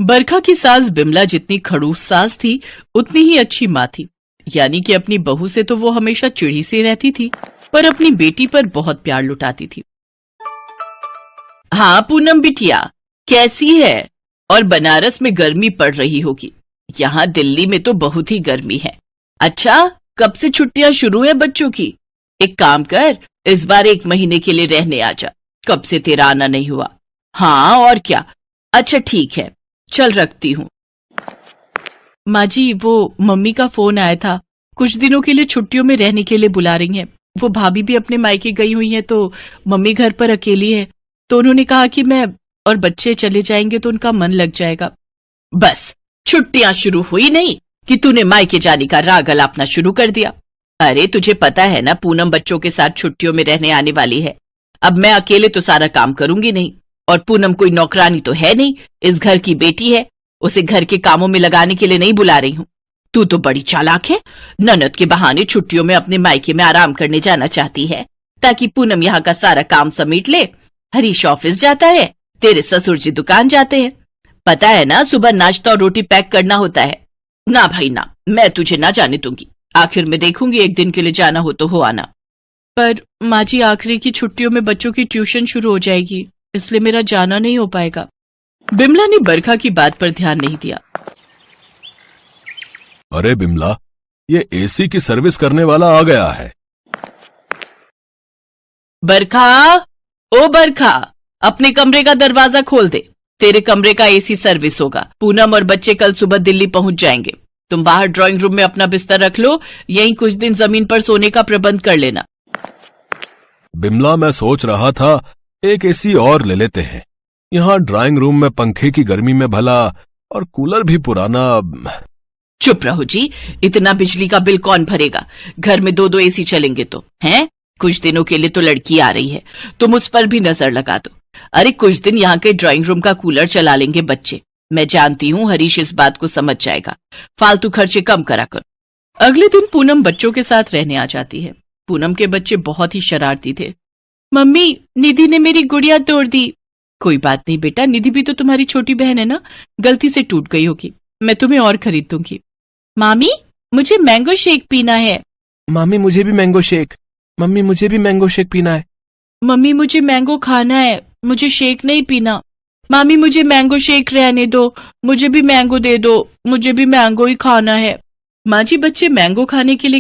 बरखा की सास बिमला जितनी खड़ूस सास थी उतनी ही अच्छी माँ थी। यानी कि अपनी बहू से तो वो हमेशा चिढ़ी सी रहती थी, पर अपनी बेटी पर बहुत प्यार लुटाती थी। हाँ पूनम बिटिया, कैसी है? और बनारस में गर्मी पड़ रही होगी, यहाँ दिल्ली में तो बहुत ही गर्मी है। अच्छा, कब से छुट्टियां शुरू है बच्चों की? एक काम कर, इस बार 1 महीने के लिए रहने आ जा, कब से तेरा आना नहीं हुआ। हाँ और क्या। अच्छा ठीक है, चल रखती हूँ। माँ जी, वो मम्मी का फोन आया था, कुछ दिनों के लिए छुट्टियों में रहने के लिए बुला रही हैं। वो भाभी भी अपने मायके गई हुई है, तो मम्मी घर पर अकेली है, तो उन्होंने कहा कि मैं और बच्चे चले जाएंगे तो उनका मन लग जाएगा। बस छुट्टियां शुरू हुई नहीं कि तूने मायके जाने का राग अलापना शुरू कर दिया। अरे तुझे पता है ना, पूनम बच्चों के साथ छुट्टियों में रहने आने वाली है। अब मैं अकेले तो सारा काम करूंगी नहीं, और पूनम कोई नौकरानी तो है नहीं, इस घर की बेटी है, उसे घर के कामों में लगाने के लिए नहीं बुला रही हूं। तू तो बड़ी चालाक है, ननद के बहाने छुट्टियों में अपने मायके में आराम करने जाना चाहती है, ताकि पूनम यहाँ का सारा काम समेट ले। हरीश ऑफिस जाता है, तेरे ससुर जी दुकान जाते हैं, पता है ना, सुबह नाश्ता और रोटी पैक करना होता है। ना भाई ना, मैं तुझे ना जाने दूंगी, आखिर में देखूंगी 1 दिन के लिए जाना हो तो हो आना। पर माँ जी, आखिरी की छुट्टियों में बच्चों की ट्यूशन शुरू हो जाएगी, इसलिए मेरा जाना नहीं हो पाएगा। बिमला ने बरखा की बात पर ध्यान नहीं दिया। अरे बिमला, ये एसी की सर्विस करने वाला आ गया है। बरखा, ओ बरखा, अपने कमरे का दरवाजा खोल दे, तेरे कमरे का एसी सर्विस होगा। पूनम और बच्चे कल सुबह दिल्ली पहुंच जाएंगे, तुम बाहर ड्राइंग रूम में अपना बिस्तर रख लो, यहीं कुछ दिन जमीन पर सोने का प्रबंध कर लेना। बिमला, मैं सोच रहा था एक एसी और ले लेते हैं, यहाँ ड्राइंग रूम में पंखे की गर्मी में भला, और कूलर भी पुराना। चुप रहो जी, इतना बिजली का बिल कौन भरेगा? घर में 2-2 एसी चलेंगे तो हैं? कुछ दिनों के लिए तो लड़की आ रही है, तुम उस पर भी नजर लगा दो। अरे कुछ दिन यहाँ के ड्राइंग रूम का कूलर चला लेंगे बच्चे, मैं जानती हूँ हरीश इस बात को समझ जाएगा, फालतू खर्चे कम करा करो। अगले दिन पूनम बच्चों के साथ रहने आ जाती है। पूनम के बच्चे बहुत ही शरारती थे। मम्मी, निधि ने मेरी गुड़िया तोड़ दी। कोई बात नहीं बेटा, निधि भी तो तुम्हारी छोटी बहन है ना, गलती से टूट गई होगी, मैं तुम्हें और खरीद दूंगी। मामी, मुझे मैंगो शेक पीना है। मामी, मुझे भी मैंगो शेक। मम्मी, मुझे भी मैंगो शेक पीना है। मम्मी, मुझे मैंगो खाना है, मुझे शेक नहीं पीना। मामी, मुझे मैंगो शेक रहने दो, मुझे भी मैंगो दे दो, मुझे भी मैंगो ही खाना है। माँ जी, बच्चे मैंगो खाने के लिए